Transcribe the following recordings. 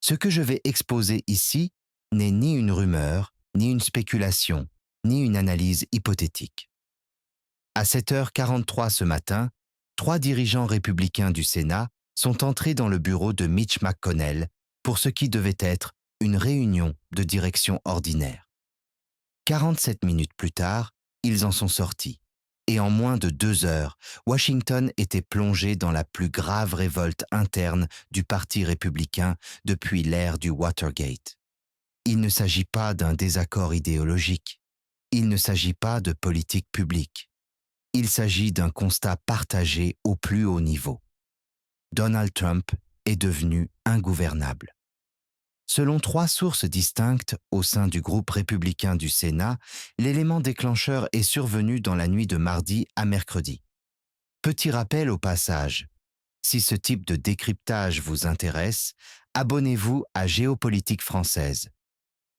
Ce que je vais exposer ici n'est ni une rumeur, ni une spéculation, ni une analyse hypothétique. À 7h43 ce matin, 3 dirigeants républicains du Sénat sont entrés dans le bureau de Mitch McConnell pour ce qui devait être une réunion de direction ordinaire. 47 minutes plus tard, ils en sont sortis. Et en moins de 2 heures, Washington était plongé dans la plus grave révolte interne du Parti républicain depuis l'ère du Watergate. Il ne s'agit pas d'un désaccord idéologique. Il ne s'agit pas de politique publique. Il s'agit d'un constat partagé au plus haut niveau. Donald Trump est devenu ingouvernable. Selon 3 sources distinctes au sein du groupe républicain du Sénat, l'élément déclencheur est survenu dans la nuit de mardi à mercredi. Petit rappel au passage, si ce type de décryptage vous intéresse, abonnez-vous à Géopolitique française.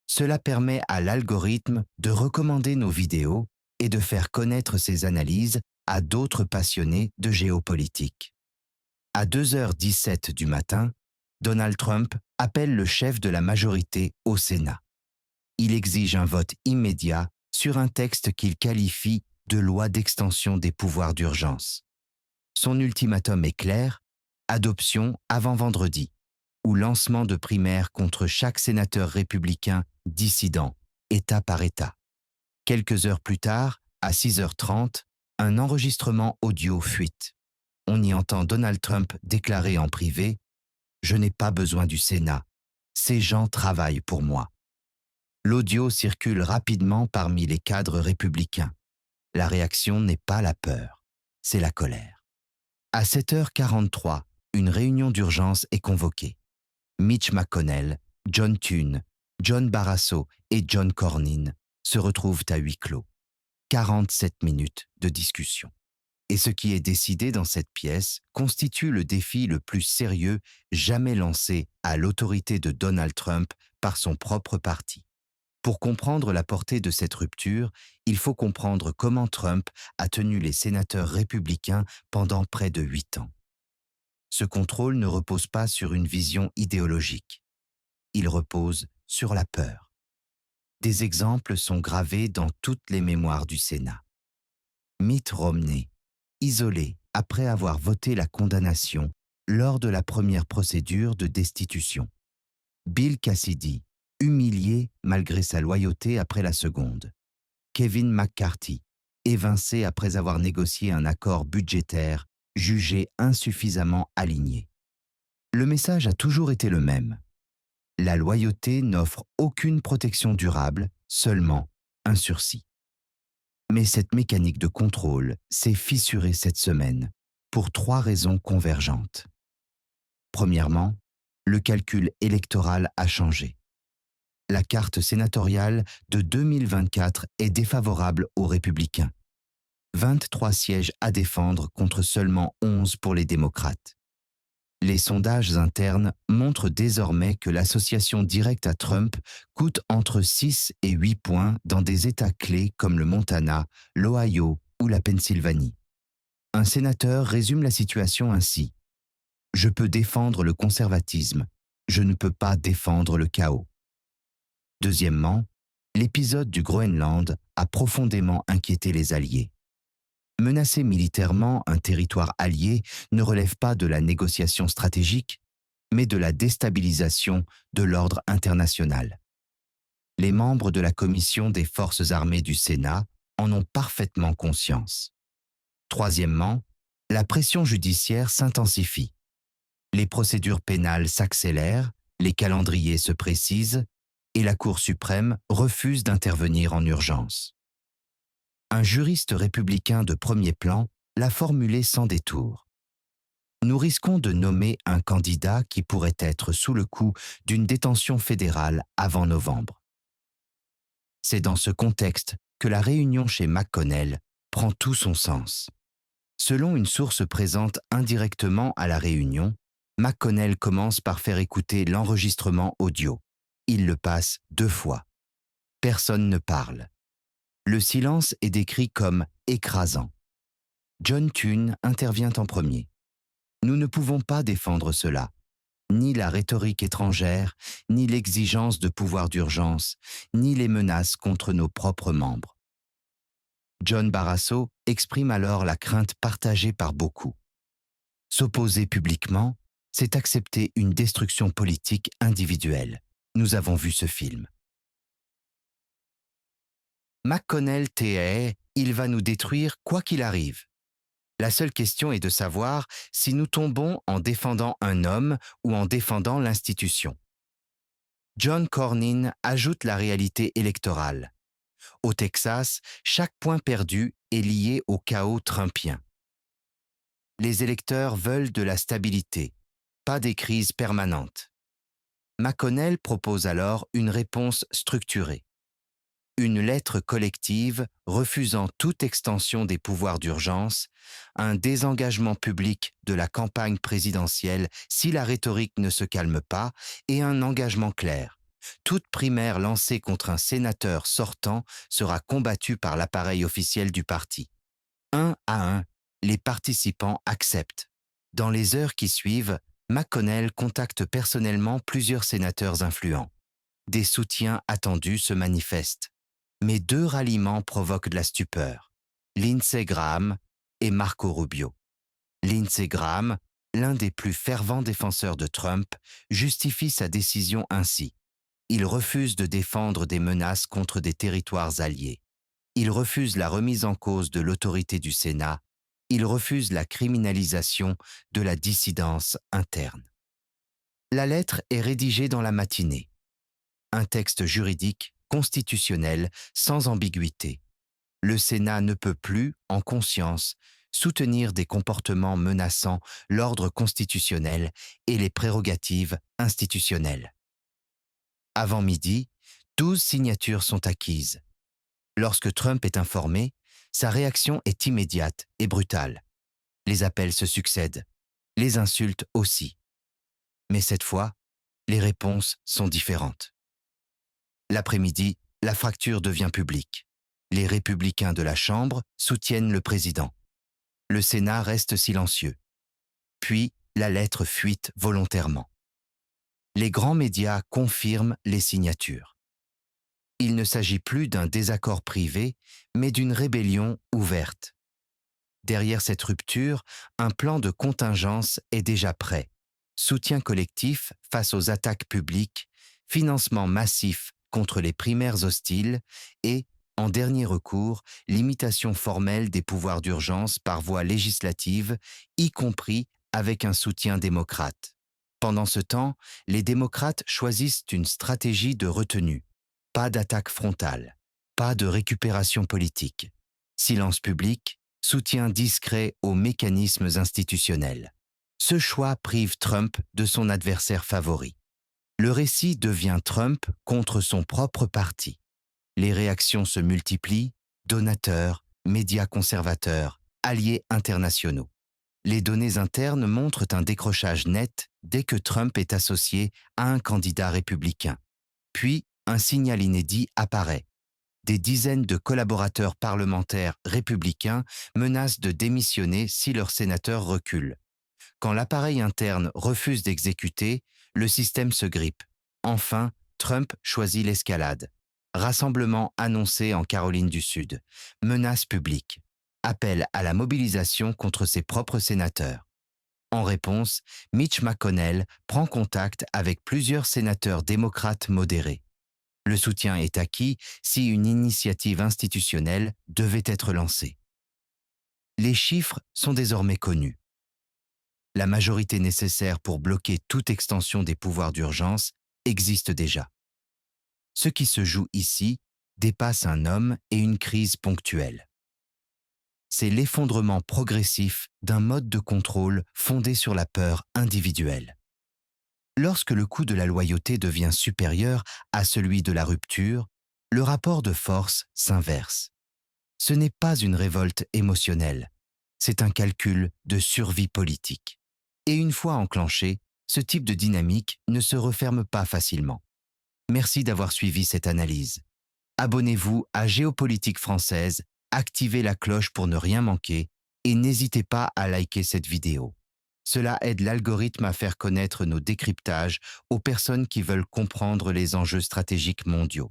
Cela permet à l'algorithme de recommander nos vidéos et de faire connaître ces analyses à d'autres passionnés de géopolitique. À 2h17 du matin, Donald Trump appelle le chef de la majorité au Sénat. Il exige un vote immédiat sur un texte qu'il qualifie de loi d'extension des pouvoirs d'urgence. Son ultimatum est clair, adoption avant vendredi, ou lancement de primaires contre chaque sénateur républicain dissident, État par État. Quelques heures plus tard, à 6h30, un enregistrement audio fuite. On y entend Donald Trump déclarer en privé « Je n'ai pas besoin du Sénat. Ces gens travaillent pour moi. » L'audio circule rapidement parmi les cadres républicains. La réaction n'est pas la peur, c'est la colère. À 7h43, une réunion d'urgence est convoquée. Mitch McConnell, John Thune, John Barrasso et John Cornyn se retrouvent à huis clos. 47 minutes de discussion. Et ce qui est décidé dans cette pièce constitue le défi le plus sérieux jamais lancé à l'autorité de Donald Trump par son propre parti. Pour comprendre la portée de cette rupture, il faut comprendre comment Trump a tenu les sénateurs républicains pendant près de 8 ans. Ce contrôle ne repose pas sur une vision idéologique. Il repose sur la peur. Des exemples sont gravés dans toutes les mémoires du Sénat. Mitt Romney, isolé après avoir voté la condamnation lors de la première procédure de destitution. Bill Cassidy, humilié malgré sa loyauté après la seconde. Kevin McCarthy, évincé après avoir négocié un accord budgétaire jugé insuffisamment aligné. Le message a toujours été le même. La loyauté n'offre aucune protection durable, seulement un sursis. Mais cette mécanique de contrôle s'est fissurée cette semaine pour 3 raisons convergentes. Premièrement, le calcul électoral a changé. La carte sénatoriale de 2024 est défavorable aux républicains. 23 sièges à défendre contre seulement 11 pour les démocrates. Les sondages internes montrent désormais que l'association directe à Trump coûte entre 6 et 8 points dans des États clés comme le Montana, l'Ohio ou la Pennsylvanie. Un sénateur résume la situation ainsi. « Je peux défendre le conservatisme, je ne peux pas défendre le chaos. » Deuxièmement, l'épisode du Groenland a profondément inquiété les Alliés. Menacer militairement un territoire allié ne relève pas de la négociation stratégique, mais de la déstabilisation de l'ordre international. Les membres de la Commission des Forces armées du Sénat en ont parfaitement conscience. Troisièmement, la pression judiciaire s'intensifie. Les procédures pénales s'accélèrent, les calendriers se précisent, et la Cour suprême refuse d'intervenir en urgence. Un juriste républicain de premier plan l'a formulé sans détour. Nous risquons de nommer un candidat qui pourrait être sous le coup d'une détention fédérale avant novembre. C'est dans ce contexte que la réunion chez McConnell prend tout son sens. Selon une source présente indirectement à la réunion, McConnell commence par faire écouter l'enregistrement audio. Il le passe 2 fois. Personne ne parle. Le silence est décrit comme écrasant. John Thune intervient en premier. « Nous ne pouvons pas défendre cela. ni la rhétorique étrangère, ni l'exigence de pouvoir d'urgence, ni les menaces contre nos propres membres. John Barrasso exprime alors la crainte partagée par beaucoup. S'opposer publiquement, c'est accepter une destruction politique individuelle. Nous avons vu ce film. McConnell TAA, il va nous détruire quoi qu'il arrive. La seule question est de savoir si nous tombons en défendant un homme ou en défendant l'institution. John Cornyn ajoute la réalité électorale. Au Texas, chaque point perdu est lié au chaos trumpien. Les électeurs veulent de la stabilité, pas des crises permanentes. McConnell propose alors une réponse structurée. Une lettre collective refusant toute extension des pouvoirs d'urgence, un désengagement public de la campagne présidentielle si la rhétorique ne se calme pas et un engagement clair. Toute primaire lancée contre un sénateur sortant sera combattue par l'appareil officiel du parti. Un à un, les participants acceptent. Dans les heures qui suivent, McConnell contacte personnellement plusieurs sénateurs influents. Des soutiens attendus se manifestent. Mais deux ralliements provoquent de la stupeur. Lindsey Graham et Marco Rubio. Lindsey Graham, l'un des plus fervents défenseurs de Trump, justifie sa décision ainsi. Il refuse de défendre des menaces contre des territoires alliés. Il refuse la remise en cause de l'autorité du Sénat. Il refuse la criminalisation de la dissidence interne. La lettre est rédigée dans la matinée. Un texte juridique, constitutionnel, sans ambiguïté. Le Sénat ne peut plus, en conscience, soutenir des comportements menaçant l'ordre constitutionnel et les prérogatives institutionnelles. Avant midi, 12 signatures sont acquises. Lorsque Trump est informé, sa réaction est immédiate et brutale. Les appels se succèdent, les insultes aussi. Mais cette fois, les réponses sont différentes. L'après-midi, la fracture devient publique. Les républicains de la Chambre soutiennent le président. Le Sénat reste silencieux. Puis, la lettre fuite volontairement. Les grands médias confirment les signatures. Il ne s'agit plus d'un désaccord privé, mais d'une rébellion ouverte. Derrière cette rupture, un plan de contingence est déjà prêt. Soutien collectif face aux attaques publiques, financement massif contre les primaires hostiles et, en dernier recours, limitation formelle des pouvoirs d'urgence par voie législative, y compris avec un soutien démocrate. Pendant ce temps, les démocrates choisissent une stratégie de retenue. Pas d'attaque frontale, pas de récupération politique. Silence public, soutien discret aux mécanismes institutionnels. Ce choix prive Trump de son adversaire favori. Le récit devient Trump contre son propre parti. Les réactions se multiplient, donateurs, médias conservateurs, alliés internationaux. Les données internes montrent un décrochage net dès que Trump est associé à un candidat républicain. Puis, un signal inédit apparaît. Des dizaines de collaborateurs parlementaires républicains menacent de démissionner si leur sénateur recule. Quand l'appareil interne refuse d'exécuter, le système se grippe. Enfin, Trump choisit l'escalade. Rassemblement annoncé en Caroline du Sud. Menace publique. Appel à la mobilisation contre ses propres sénateurs. En réponse, Mitch McConnell prend contact avec plusieurs sénateurs démocrates modérés. Le soutien est acquis si une initiative institutionnelle devait être lancée. Les chiffres sont désormais connus. La majorité nécessaire pour bloquer toute extension des pouvoirs d'urgence existe déjà. Ce qui se joue ici dépasse un homme et une crise ponctuelle. C'est l'effondrement progressif d'un mode de contrôle fondé sur la peur individuelle. Lorsque le coût de la loyauté devient supérieur à celui de la rupture, le rapport de force s'inverse. Ce n'est pas une révolte émotionnelle, c'est un calcul de survie politique. Et une fois enclenché, ce type de dynamique ne se referme pas facilement. Merci d'avoir suivi cette analyse. Abonnez-vous à Géopolitique française, activez la cloche pour ne rien manquer et n'hésitez pas à liker cette vidéo. Cela aide l'algorithme à faire connaître nos décryptages aux personnes qui veulent comprendre les enjeux stratégiques mondiaux.